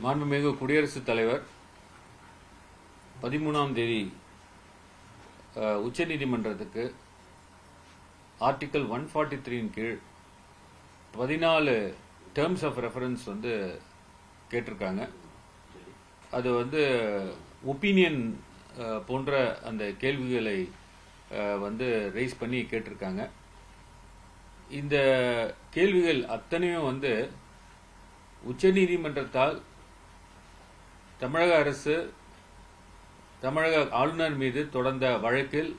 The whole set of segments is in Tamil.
மாண்புமிகு குடியரசுத் தலைவர் 13ஆம் தேதி உச்சநீதிமன்றத்துக்கு ஆர்டிக்கல் 143 கீழ் 14 டேர்ம்ஸ் ஆஃப் ரெஃபரன்ஸ் கேட்டிருக்காங்க. அது ஒப்பீனியன் போன்ற அந்த கேள்விகளை ரைஸ் பண்ணி கேட்டிருக்காங்க. இந்த கேள்விகள் அத்தனையும் உச்சநீதிமன்றத்தால் தமிழக அரசு தமிழக ஆளுநர் மீது தொடர்ந்த வழக்கில்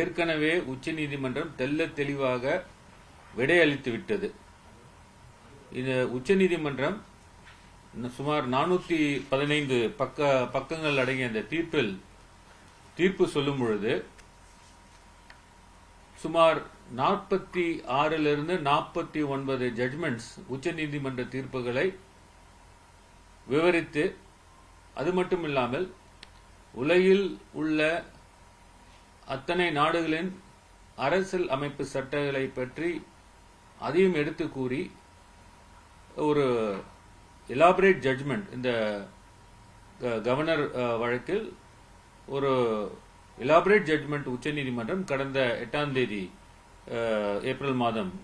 ஏற்கனவே உச்சநீதிமன்றம் தெல்ல தெளிவாக விடையளித்து விட்டது. இது உச்சநீதிமன்றம் சுமார் 415 பக்கங்கள் அடங்கிய அந்த தீர்ப்பு சொல்லும் பொழுது சுமார் 46 49 ஜட்மெண்ட்ஸ் உச்சநீதிமன்ற தீர்ப்புகளை விவரித்து, அது மட்டும் இல்லாமல் உலகில் உள்ள அத்தனை நாடுகளின் அரசியல் அமைப்பு சட்டங்களை பற்றி அதையும் எடுத்து கூறி ஒரு எலாபரேட் ஜட்மெண்ட், இந்த கவர்னர் வழக்கில் ஒரு எலாபரேட் ஜட்மெண்ட் உச்சநீதிமன்றம் கடந்த 8ஆம் தேதி ஏப்ரல் மாதம்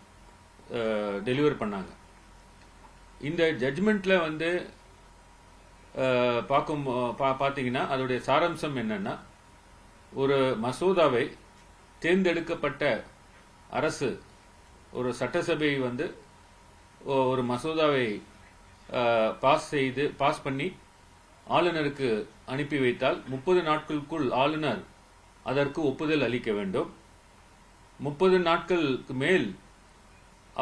டெலிவர் பண்ணாங்க. இந்த ஜட்மெண்ட்ல பார்த்தீங்கன்னா அதோடைய சாராம்சம் என்னன்னா, ஒரு மசோதாவை தேர்ந்தெடுக்கப்பட்ட அரசு, ஒரு சட்டசபை ஒரு மசோதாவை பாஸ் பண்ணி ஆளுநருக்கு அனுப்பி வைத்தால் 30 நாட்களுக்குள் ஆளுநர் அதற்கு ஒப்புதல் அளிக்க வேண்டும். 30 நாட்களுக்கு மேல்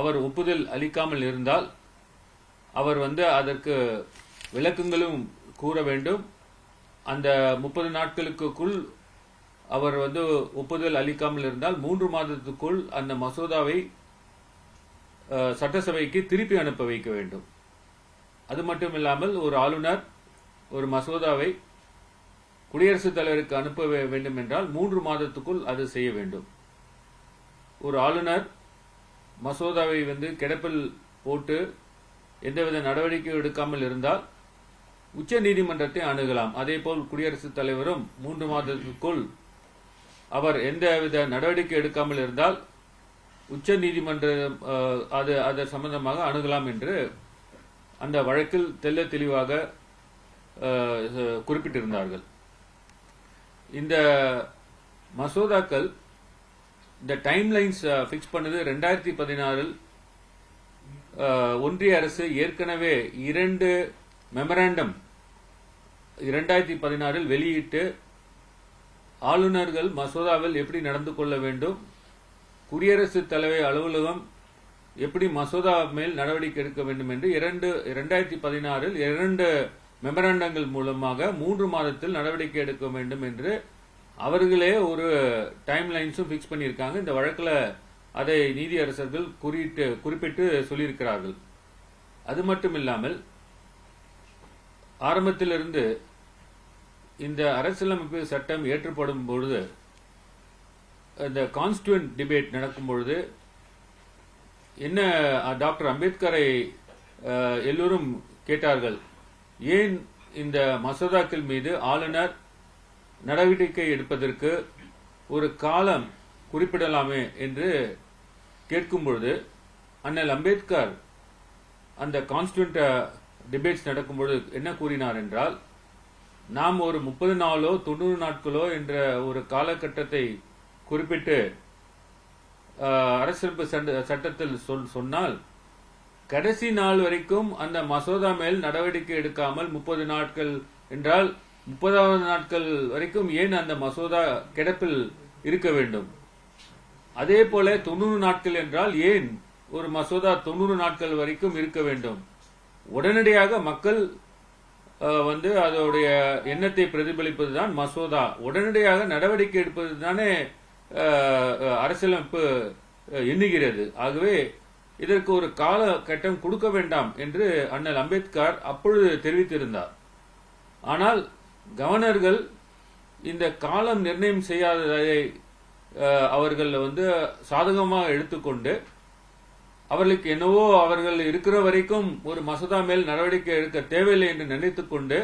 அவர் ஒப்புதல் அளிக்காமல் இருந்தால் அவர் அதற்கு விளக்கங்களும் கூற வேண்டும். அந்த 30 நாட்களுக்குள் அவர் ஒப்புதல் அளிக்காமல் இருந்தால் 3 மாதத்துக்குள் அந்த மசோதாவை சட்டசபைக்கு திருப்பி அனுப்ப வைக்க வேண்டும். அது மட்டும் இல்லாமல் ஒரு ஆளுநர் ஒரு மசோதாவை குடியரசுத் தலைவருக்கு அனுப்ப வேண்டும் என்றால் 3 மாதத்துக்குள் அது செய்ய வேண்டும். ஒரு ஆளுநர் மசோதாவை கிடப்பில் போட்டு எந்தவித நடவடிக்கை எடுக்காமல் இருந்தால் உச்ச நீதிமன்றத்தை அணுகலாம். அதேபோல் குடியரசுத் தலைவரும் 3 மாதத்துக்குள் அவர் எந்தவித நடவடிக்கை எடுக்காமல் இருந்தால் உச்ச நீதிமன்றம் அது சம்பந்தமாக அணுகலாம் என்று அந்த வழக்கில் தெல்ல தெளிவாக குறிப்பிட்டிருந்தார்கள். இந்த மசோதாக்கள், இந்த டைம்லைன்ஸ் பிக்ஸ் பண்ணது 2016 ஒன்றிய அரசு ஏற்கனவே 2 மெமராண்டம் 2016 வெளியிட்டு ஆளுநர்கள் மசோதாவில் எப்படி நடந்து கொள்ள வேண்டும், குடியரசுத் தலைவர் அலுவலகம் எப்படி மசோதா மேல் நடவடிக்கை எடுக்க வேண்டும் என்று 2016 2 மெமராண்டங்கள் மூலமாக 3 மாதத்தில் நடவடிக்கை எடுக்க வேண்டும் என்று அவர்களே ஒரு டைம் லைன்ஸும் பிக்ஸ் பண்ணியிருக்காங்க. இந்த வழக்கில் அதை நீதியரசர்கள் குறிப்பிட்டு சொல்லியிருக்கிறார்கள். அது மட்டும் இல்லாமல் ஆரம்பத்திலிருந்து இந்த அரசியலமைப்பு சட்டம் ஏற்றப்படும் பொழுது, இந்த கான்ஸ்டியூவன்ட் டிபேட் நடக்கும் பொழுது என்ன டாக்டர் அம்பேத்கரை எல்லோரும் கேட்டார்கள், ஏன் இந்த மசோதாக்கள் மீது ஆளுநர் நடவடிக்கை எடுப்பதற்கு ஒரு காலம் குறிப்பிடலாமே என்று கேட்கும் பொழுது அண்ணல் அம்பேத்கர் அந்த கான்ஸ்டியூவன்ட் டிபேட்ஸ் நடக்கும்பொழுது என்ன கூறினார் என்றால், நாம் ஒரு 30 நாளோ 90 நாட்களோ என்ற ஒரு காலகட்டத்தை குறிப்பிட்டு அரசியலமைப்பு சட்டத்தில் சொன்னால் கடைசி நாள் வரைக்கும் அந்த மசோதா மேல் நடவடிக்கை எடுக்காமல் 30 நாட்கள் என்றால் 30வது நாட்கள் வரைக்கும் ஏன் அந்த மசோதா கிடப்பில் இருக்க வேண்டும்? அதே போல 90 நாட்கள் என்றால் ஏன் ஒரு மசோதா 90 நாட்கள் வரைக்கும் இருக்க வேண்டும்? உடனடியாக மக்கள் அதோடைய எண்ணத்தை பிரதிபலிப்பதுதான் மசோதா. உடனடியாக நடவடிக்கை எடுப்பது தானே அரசியலமைப்பு எண்ணுகிறது. ஆகவே இதற்கு ஒரு காலகட்டம் கொடுக்க வேண்டாம் என்று அண்ணல் அம்பேத்கர் அப்பொழுது தெரிவித்திருந்தார். ஆனால் கவர்னர்கள் இந்த காலம் நிர்ணயம் செய்யாததை அவர்கள் சாதகமாக எடுத்துக்கொண்டு அவர்களுக்கு என்னவோ அவர்கள் இருக்கிற வரைக்கும் ஒரு மசோதா மேல் நடவடிக்கை எடுக்க தேவையில்லை என்று நினைத்துக் கொண்டு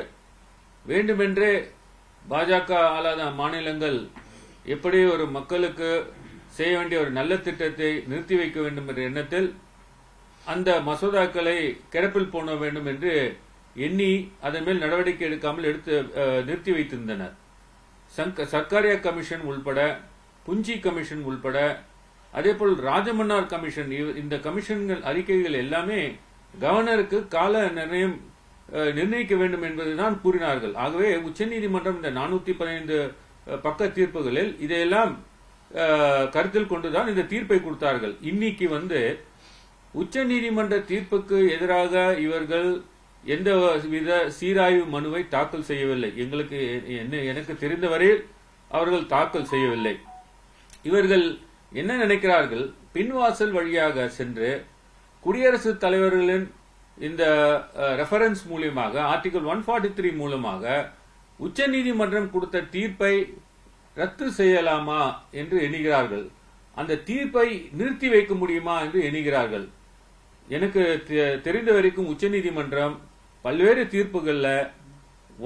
வேண்டுமென்றே பாஜக ஆளாத மாநிலங்கள் எப்படி ஒரு மக்களுக்கு செய்ய வேண்டிய ஒரு நல்ல திட்டத்தை நிறுத்தி வைக்க வேண்டும் என்ற எண்ணத்தில் அந்த மசோதாக்களை கிடப்பில் போட வேண்டும் என்று எண்ணி அதன் மேல் நடவடிக்கை எடுக்காமல் நிறுத்தி வைத்திருந்தனர். சர்க்காரியா கமிஷன் உள்பட, புஞ்சி கமிஷன் உள்பட, அதேபோல் ராஜமன்னார் கமிஷன், இந்த கமிஷன்கள் அறிக்கைகள் எல்லாமே கவர்னருக்கு கால நிர்ணயிக்க வேண்டும் என்பதுதான் கூறினார்கள். ஆகவே உச்சநீதிமன்றம் இந்த 415 பக்க தீர்ப்புகளில் இதையெல்லாம் கருத்தில் கொண்டுதான் இந்த தீர்ப்பை கொடுத்தார்கள். இன்னைக்கு உச்சநீதிமன்ற தீர்ப்புக்கு எதிராக இவர்கள் எந்த வித சீராய்வு மனுவை தாக்கல் செய்யவில்லை. எனக்கு தெரிந்தவரையில் அவர்கள் தாக்கல் செய்யவில்லை. இவர்கள் என்ன நினைக்கிறார்கள், பின்வாசல் வழியாக சென்று குடியரசுத் தலைவர்களின் இந்த ரெஃபரன்ஸ் மூலமாக, ஆர்டிகல் 143 மூலமாக உச்சநீதிமன்றம் கொடுத்த தீர்ப்பை ரத்து செய்யலாமா என்று எண்ணுகிறார்கள். அந்த தீர்ப்பை நிறுத்தி வைக்க முடியுமா என்று எண்ணுகிறார்கள். எனக்கு தெரிந்த வரைக்கும் உச்சநீதிமன்றம் பல்வேறு தீர்ப்புகள்ல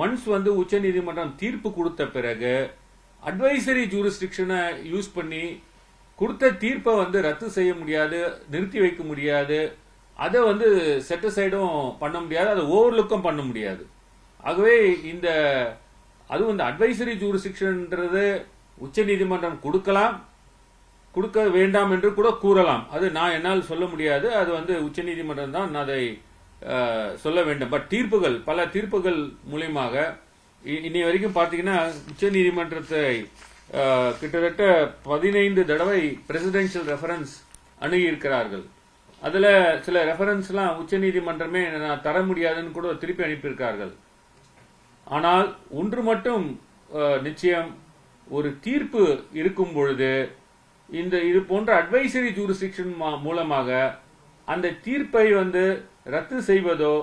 ஒன்ஸ் உச்சநீதிமன்றம் தீர்ப்பு கொடுத்த பிறகு அட்வைசரி ஜூரிஸ்டிக்ஷனை யூஸ் பண்ணி கொடுத்த தீர்ப்பை ரத்து செய்ய முடியாது, நிறுத்தி வைக்க முடியாது, அதை செட் அசைடும் பண்ண முடியாது, அதை ஓவர்லுக்கும் பண்ண முடியாது. ஆகவே அது அட்வைசரி ஜூரிஸ்டிக்ஷன்ன்றது உச்சநீதிமன்றம் கொடுக்கலாம், கொடுக்க வேண்டாம் என்று கூட கூறலாம். அது என்னால் சொல்ல முடியாது. அது உச்சநீதிமன்றம் தான் அதை சொல்ல வேண்டும். பட் தீர்ப்புகள், பல தீர்ப்புகள் மூலியமாக இன்னை வரைக்கும் பாத்தீங்கன்னா உச்சநீதிமன்றத்தை கிட்டத்தட்ட 15 தடவை பிரசிடென்ஷியல் ரெஃபரன்ஸ் அணுகி இருக்கிறார்கள். அதுல சில ரெஃபரன்ஸ் எல்லாம் உச்சநீதிமன்றமே தர முடியாதுன்னு கூட திருப்பி அனுப்பியிருக்கார்கள். ஆனால் ஒன்று மட்டும் நிச்சயம், ஒரு தீர்ப்பு இருக்கும் பொழுது இது போன்ற அட்வைசரி ஜூரிஸ்டிக்ஷன் மூலமாக அந்த தீர்ப்பை ரத்து செய்வதோ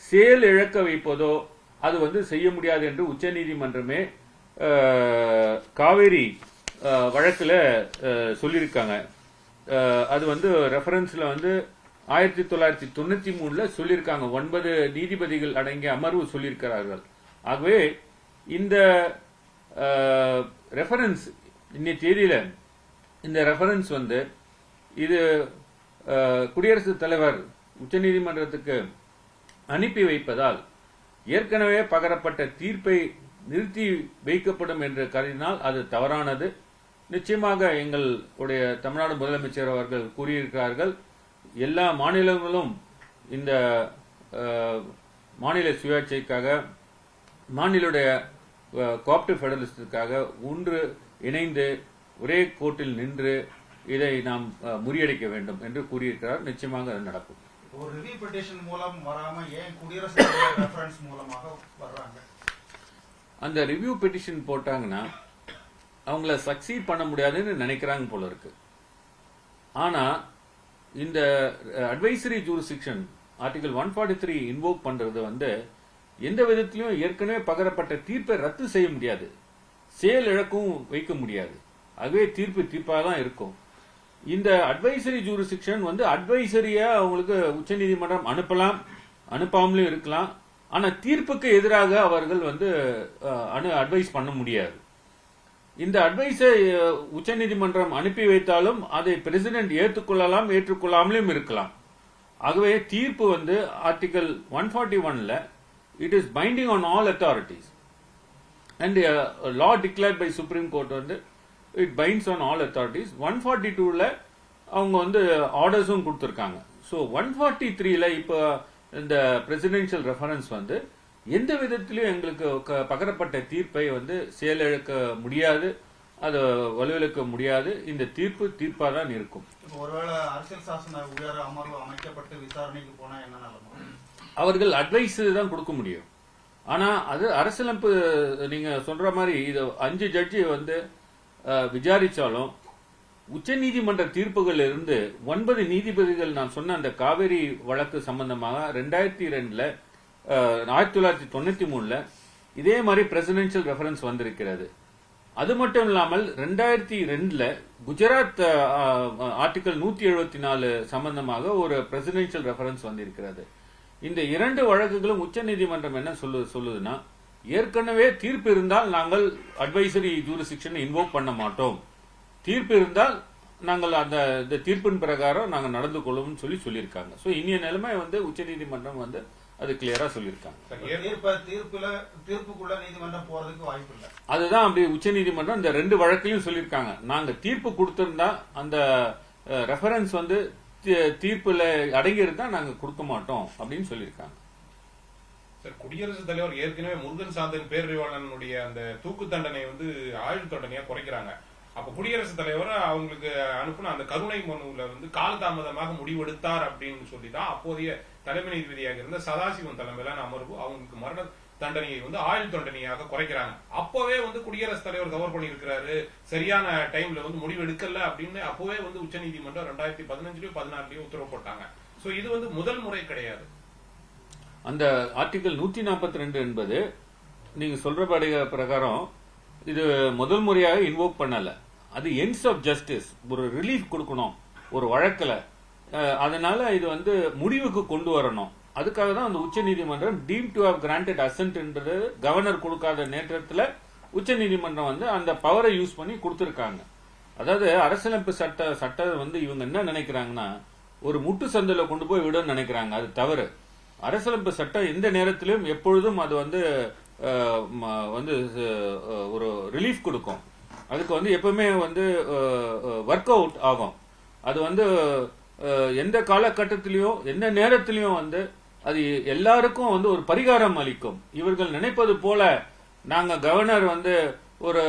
செயல் இழக்க வைப்பதோ அது செய்ய முடியாது என்று உச்சநீதிமன்றமே காவேரி வழக்கில் சொல்லியிருக்காங்க. அது ரெஃபரன்ஸ்ல 1993 சொல்லியிருக்காங்க. 9 நீதிபதிகள் அடங்கிய அமர்வு சொல்லியிருக்கிறார்கள். ஆகவே இந்த ரெஃபரன்ஸ் இன்னைய தேதியில இந்த ரெஃபரன்ஸ் இது குடியரசுத் தலைவர் உச்சநீதிமன்றத்துக்கு அனுப்பி வைப்பதால் ஏற்கனவே பகரப்பட்ட தீர்ப்பை நிறுத்தி வைக்கப்படும் என்று கருதினால் அது தவறானது. நிச்சயமாக எங்களுடைய தமிழ்நாடு முதலமைச்சர் அவர்கள் கூறியிருக்கிறார்கள், எல்லா மாநிலங்களும் இந்த மாநில சுயாட்சிக்காக, மாநிலுடைய கோஆப்டிவ் ஃபெடரலிசத்துக்காக ஒன்று இணைந்து ஒரே கோட்டில் நின்று இதை நாம் முறியடிக்க வேண்டும் என்று கூறியிருக்கிறார். நிச்சயமாக அது நடக்கும். ஒரு ரிவ்யூ பெட்டிஷன் மூலம் வராம ஏன் குடியரசு ரெஃபரன்ஸ் மூலமாக வர்றாங்க? அந்த ரிவ்யூ பெட்டிஷன் போட்டாங்கன்னா அவங்கள சக்சீட் பண்ண முடியாதுன்னு நினைக்கிறாங்க போல இருக்கு. ஆனா இந்த அட்வைசரி ஜூரிஸ்டிக்ஷன் ஆர்டிகல் 143 இன்வோக் பண்றது எந்த விதத்திலும் ஏற்கனவே பகரப்பட்ட தீர்ப்பை ரத்து செய்ய முடியாது, செயல் இழக்கவும் வைக்க முடியாது. ஆகவே தீர்ப்பாக தான் இருக்கும். இந்த அட்வைசரி ஜூரிஸ்டிக்ஷன் அட்வைசரியா அவங்களுக்கு உச்சநீதிமன்றம் அனுப்பலாம், அனுப்பாமலும் இருக்கலாம். ஆனா தீர்ப்புக்கு எதிராக அவர்கள் அட்வைஸ் பண்ண முடியாது. இந்த அட்வைஸை உச்சநீதிமன்றம் அனுப்பி வைத்தாலும் அதை பிரசிடென்ட் ஏற்றுக்கொள்ளலாம், ஏற்றுக்கொள்ளாமலும் இருக்கலாம். ஆகவே தீர்ப்பு article 141 it is binding on all authorities and law declared by Supreme Court it binds on all authorities. 142 அவங்க ஆர்டர்ஸும் கொடுத்திருக்காங்க. ஸோ 143 இப்போ இந்த பிரசிடென்ஷியல் ரெஃபரன்ஸ் எந்த விதத்திலும் எங்களுக்கு பகரப்பட்ட தீர்ப்பை செயலிழக்க முடியாது, அதை வலுவிழக்க முடியாது. இந்த தீர்ப்பா தான் இருக்கும். ஒருவேளை அரசியல் சாசன உயர் அமர்வு அமைக்கப்பட்டு விசாரணைக்கு போனா என்ன நடக்கும்? அவர்கள் அட்வைஸ் தான் கொடுக்க முடியும். ஆனா அது அரசியலமைப்பு நீங்க சொல்ற மாதிரி இது 5 ஜட்ஜி விசாரிச்சாலும் உச்சநீதிமன்ற தீர்ப்புகள் இருந்து 9 நீதிபதிகள் நான் சொன்ன அந்த காவேரி வழக்கு சம்பந்தமாக 2002 1993 இதே மாதிரி பிரசிடென்ஷியல் ரெஃபரன்ஸ் வந்திருக்கிறது. அது மட்டும் இல்லாமல் 2002 குஜராத் ஆர்டிகல் 174 சம்பந்தமாக ஒரு பிரசிடென்ஷியல் ரெஃபரன்ஸ் வந்திருக்கிறது. இந்த 2 வழக்குகளும் உச்சநீதிமன்றம் என்ன சொல்லுதுன்னா, ஏற்கனவே தீர்ப்பு இருந்தால் நாங்கள் அட்வைசரி ஜூரிஸ்டிக்ஷன் இன்வோக் பண்ண மாட்டோம், தீர்ப்பு இருந்தால் நாங்கள் அந்த தீர்ப்பின் பிரகாரம் நாங்கள் நடந்து கொள்வோம் சொல்லியிருக்காங்க. ஸோ இனிய நிலைமை உச்சநீதிமன்றம் அது கிளியரா சொல்லியிருக்காங்க. தீர்ப்புக்குள்ள நீதிமன்றம் போறதுக்கு வாய்ப்பு இல்லை. அதுதான் அப்படி உச்சநீதிமன்றம் இந்த 2 வழக்கையும் சொல்லியிருக்காங்க. நாங்க தீர்ப்பு கொடுத்திருந்தா அந்த ரெஃபரன்ஸ் தீர்ப்புல அடங்கி இருந்தா நாங்க கொடுக்க மாட்டோம் அப்படின்னு சொல்லியிருக்காங்க. சார், குடியரசுத் தலைவர் ஏற்கனவே முருகன் சாந்தன் பேரறிவாளனுடைய அந்த தூக்கு தண்டனை ஆயுள் தண்டனையா குறைக்கிறாங்க. அப்ப குடியரசுத் தலைவர் அவங்களுக்கு அனுப்புன அந்த கருணை மனுவுல காலதாமதமாக முடிவெடுத்தார் அப்படின்னு சொல்லிதான் அப்போதைய தலைமை நீதிபதியாக இருந்த சதாசிவன் தலைமையிலான அமர்வு அவங்களுக்கு மரண தண்டனையை ஆயுள் தண்டனையாக குறைக்கிறாங்க. அப்பவே குடியரசுத் தலைவர் தவறு பண்ணியிருக்கிறாரு, சரியான டைம்ல முடிவு எடுக்கல அப்படின்னு அப்பவே உச்சநீதிமன்றம் 2015 16 உத்தரவு போட்டாங்க. சோ இது முதல் முறை கிடையாது. அந்த ஆர்டிகல் 142 என்பது நீங்க சொல்ற பிரகாரம் இது முதல் முறையாக இன்வோக் பண்ணல. அது எண்ட்ஸ் ஆஃப் ஜஸ்டிஸ், ஒரு ரிலீஃப் கொடுக்கணும் ஒரு வழக்கில். அதனால இது முடிவுக்கு கொண்டு வரணும். அதுக்காக தான் அந்த உச்ச நீதிமன்றம் deem to have granted assent என்றது கவர்னர் கொடுக்காத நேரத்தில் உச்ச நீதிமன்றம் அந்த பவரை யூஸ் பண்ணி கொடுத்திருக்காங்க. அதாவது அரசியலமைப்பு சட்டம் இவங்க என்ன நினைக்கிறாங்கன்னா, ஒரு முட்டு சந்தையில கொண்டு போய் விடணும்னு நினைக்கிறாங்க. அது தவறு. அரசியலமைப்பு சட்டம் எந்த நேரத்திலும் எப்பொழுதும் அது ஒரு ரிலீஃப் கொடுக்கும். அதுக்கு எப்பவுமே ஒர்க் அவுட் ஆகும். அது எந்த காலகட்டத்திலையும் எந்த நேரத்திலையும் அது எல்லாருக்கும் ஒரு பரிகாரம் அளிக்கும். இவர்கள் நினைப்பது போல நாங்க கவர்னர் ஒரு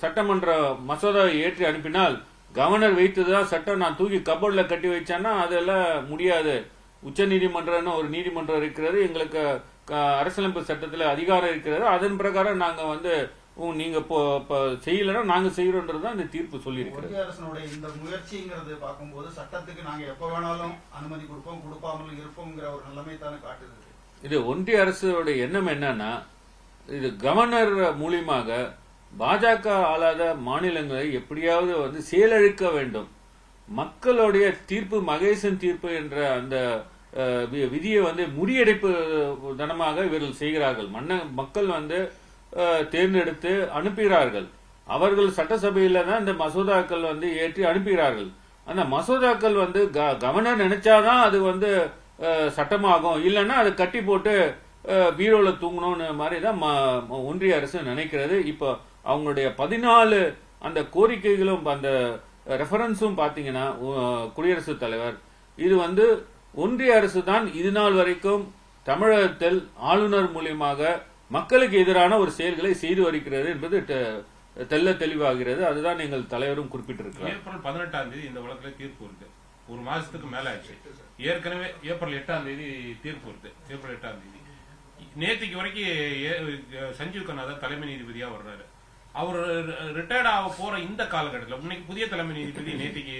சட்டமன்ற மசோதாவை ஏற்றி அனுப்பினால் கவர்னர் வைத்ததுதான் சட்டம், நான் தூக்கி கபோர்ட்ல கட்டி வச்சேன்னா அதெல்லாம் முடியாது. உச்ச நீதிமன்றம் ஒரு நீதிமன்றம் இருக்கிறது, எங்களுக்கு அரசியலமைப்பு சட்டத்தில் அதிகாரம் இருக்கிறது, அதன் பிரகாரம் நாங்க நீங்க செய்யலன்னா நாங்க செய்யறோம்ன்றதுதான் இந்த தீர்ப்பு சொல்லி இருக்கிறது. மத்திய அரசனுடைய இந்த முயற்சிங்கிறது பார்க்கும்போது சட்டத்துக்கு நாங்க எப்ப வேணாலும் அனுமதி கொடுப்போம், கொடுப்பாமல் இருப்போம்ங்கிற ஒரு நிலைமை தானே காட்டுது. இது ஒன்றிய அரசோட எண்ணம் என்னன்னா, இது கவர்னர் மூலியமாக பாஜக ஆளாத மாநிலங்களை எப்படியாவது செயலழிக்க வேண்டும். மக்களுடைய தீர்ப்பு, மகேசன் தீர்ப்பு என்ற அந்த விதியை முறியடிப்பு தனமாக இவர்கள் செய்கிறார்கள். மக்கள் தேர்ந்தெடுத்து அனுப்புகிறார்கள். அவர்கள் சட்டசபையில தான் இந்த மசோதாக்கள் ஏற்றி அனுப்புகிறார்கள். அந்த மசோதாக்கள் கவர்னர் நினைச்சாதான் அது சட்டமாகும், இல்லைன்னா அது கட்டி போட்டு பீரோல தூங்கணும்னு மாதிரி தான் ஒன்றிய அரசு நினைக்கிறது. இப்போ அவங்களுடைய 14 அந்த கோரிக்கைகளும் அந்த ரெஃபரன்ஸும் பாத்தீங்கன்னா குடியரசுத் தலைவர் இது ஒன்றிய அரசு தான் இது நாள் வரைக்கும் தமிழகத்தில் ஆளுநர் மூலியமாக மக்களுக்கு எதிரான ஒரு செயல்களை செய்து வருகிறது என்பது தெல்ல தெளிவாகிறது. அதுதான் எங்கள் தலைவரும் குறிப்பிட்டிருக்கிறார். ஏப்ரல் 18 இந்த வழக்குல தீர்ப்பு இருக்கு. ஒரு மாசத்துக்கு மேல ஆச்சு. ஏற்கனவே ஏப்ரல் 8 தீர்ப்பு இருக்கு. ஏப்ரல் 8 நேற்றுக்கு வரைக்கும் சஞ்சீவ் கண்ணா தான் தலைமை நீதிபதியா வர்றாரு. அவர் ரிட்டையர்ட் ஆக போற இந்த காலகட்டத்தில் இன்னைக்கு புதிய தலைமை நீதிபதி நேற்றுக்கு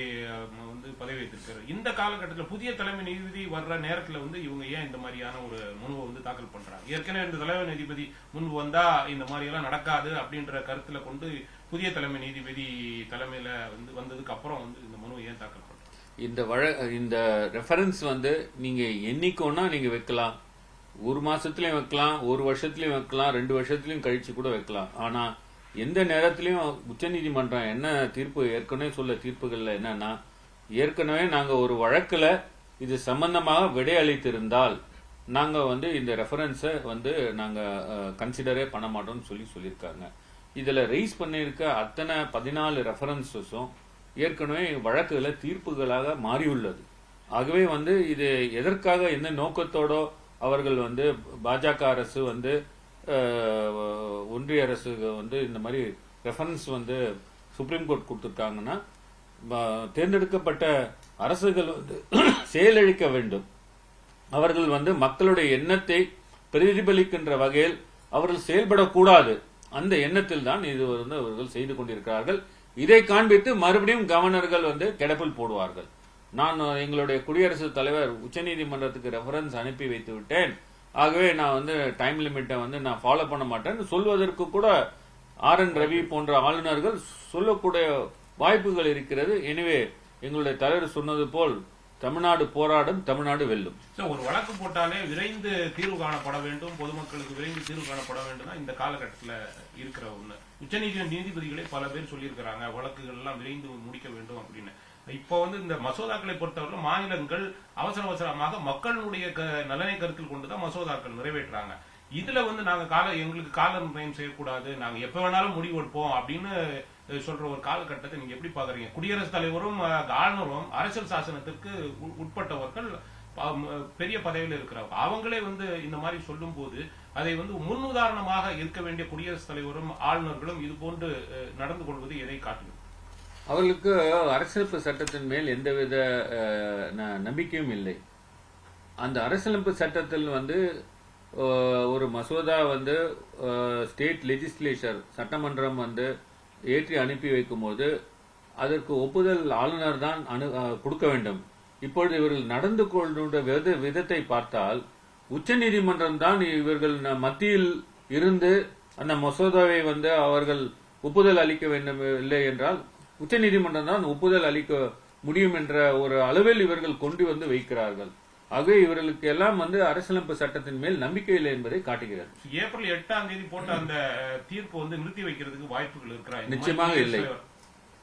பதவி வைத்திருக்காரு. இந்த காலகட்டத்தில் புதிய தலைமை நீதிபதி வர்ற நேரத்தில் இவங்க ஏன் இந்த மாதிரியான ஒரு மனுவை தாக்கல் பண்றாங்க? ஏற்கனவே இந்த தலைமை நீதிபதி முன்பு வந்தா இந்த மாதிரி எல்லாம் நடக்காது அப்படின்ற கருத்துல கொண்டு புதிய தலைமை நீதிபதி தலைமையில வந்ததுக்கு அப்புறம் இந்த மனுவை ஏன் தாக்கல் பண்றாங்க? இந்த ரெஃபரன்ஸ் நீங்க என்னைக்கோன்னா நீங்க வைக்கலாம், ஒரு மாசத்துலயும் வைக்கலாம், ஒரு வருஷத்துலயும் வைக்கலாம், 2 வருஷத்துலயும் கழிச்சு கூட வைக்கலாம். ஆனா எந்த நேரத்திலையும் உச்சநீதிமன்றம் என்ன தீர்ப்பு ஏற்கனவே தீர்ப்புகள்ல என்னன்னா, ஏற்கனவே நாங்க ஒரு வழக்குல இது சம்பந்தமாக விடை அளித்திருந்தால் நாங்க இந்த ரெஃபரன்ஸை நாங்க கன்சிடரே பண்ண மாட்டோம்னு சொல்லியிருக்காங்க. இதுல ரைஸ் பண்ணியிருக்க அத்தனை 14 ரெஃபரன்ஸஸும் ஏற்கனவே வழக்குகளை தீர்ப்புகளாக மாறியுள்ளது. ஆகவே இது எதற்காக எந்த நோக்கத்தோட அவர்கள் பாஜக அரசு ஒன்றிய அரசு இந்த மாதிரி ரெஃபரன்ஸ் சுப்ரீம் கோர்ட் கொடுத்திருக்காங்கன்னா, தேர்ந்தெடுக்கப்பட்ட அரசுகள் செயலளிக்க வேண்டும். அவர்கள் மக்களுடைய எண்ணத்தை பிரதிபலிக்கின்ற வகையில் அவர்கள் செயல்படக்கூடாது. அந்த எண்ணத்தில் தான் இது அவர்கள் செய்து கொண்டிருக்கிறார்கள். இதை காண்பித்து மறுபடியும் கவர்னர்கள் கிடப்பில் போடுவார்கள். நான் எங்களுடைய குடியரசுத் தலைவர் உச்சநீதிமன்றத்துக்கு ரெஃபரன்ஸ் அனுப்பி வைத்து விட்டேன், ஆகவே நான் டைம் லிமிட்டை நான் ஃபாலோ பண்ண மாட்டேன்னு சொல்வதற்கு கூட RN ரவி போன்ற ஆளுநர்கள் சொல்லக்கூடிய வாய்ப்புகள் இருக்கிறது. எனவே எங்களுடைய தலைவர் சொன்னது போல் தமிழ்நாடு போராடும், தமிழ்நாடு வெல்லும். ஒரு வழக்கு போட்டாலே விரைந்து தீர்வு காணப்பட வேண்டும், பொதுமக்களுக்கு விரைந்து தீர்வு காணப்பட வேண்டும் தான் இந்த காலகட்டத்தில் இருக்கிற ஒண்ணு. உச்சநீதிமன்ற நீதிபதிகளே பல பேர் சொல்லியிருக்கிறாங்க வழக்குகள் எல்லாம் விரைந்து முடிக்க வேண்டும் அப்படின்னு. இப்போ இந்த மசோதாக்களை பொறுத்தவரை மாநிலங்கள் அவசர அவசரமாக மக்களுடைய நலனை கருத்தில் கொண்டுதான் மசோதாக்கள் நிறைவேற்றுறாங்க. இதுல நாங்க எங்களுக்கு கால நிர்ணயம் செய்யக்கூடாது, நாங்க எப்ப வேணாலும் முடிவு எடுப்போம் அப்படின்னு சொல்ற ஒரு காலகட்டத்தை நீங்க எப்படி பாக்குறீங்க? குடியரசுத் தலைவரும் ஆளுநரும் அரசியல் சாசனத்திற்கு உட்பட்டவர்கள், பெரிய பதவியில் இருக்கிறவங்க, அவங்களே இந்த மாதிரி சொல்லும் போது அதை முன்னுதாரணமாக இருக்க வேண்டிய குடியரசுத் தலைவரும் ஆளுநர்களும் இது போன்று நடந்து கொள்வது எதை காட்டுகிறது? அவர்களுக்கு அரசியலமைப்பு சட்டத்தின் மேல் எந்தவித நம்பிக்கையும் இல்லை. அந்த அரசியலமைப்பு சட்டத்தில் ஒரு மசோதா ஸ்டேட் லெஜிஸ்லேச்சர் சட்டமன்றம் ஏற்றி அனுப்பி வைக்கும் போது அதற்கு ஒப்புதல் ஆளுநர் தான் கொடுக்க வேண்டும். இப்பொழுது இவர்கள் நடந்து கொள்ளுடைய விதத்தை பார்த்தால் உச்சநீதிமன்றம் தான் இவர்கள் மத்தியில் இருந்து அந்த மசோதாவை அவர்கள் ஒப்புதல் அளிக்க வேண்டும். இல்லை என்றால் உச்சநீதிமன்றம் தான் ஒப்புதல் அளிக்க முடியும் என்ற ஒரு அளவில் இவர்கள் கொண்டு வைக்கிறார்கள். ஆகவே இவர்களுக்கு எல்லாம் அரசியலமைப்பு சட்டத்தின் மேல் நம்பிக்கை இல்லை என்பதை காட்டுகிறது. ஏப்ரல் 8ஆம் தேதி போட்ட அந்த தீர்ப்பு நிறுத்தி வைக்கிறதுக்கு வாய்ப்புகள் இருக்கிறா? நிச்சயமாக இல்லை.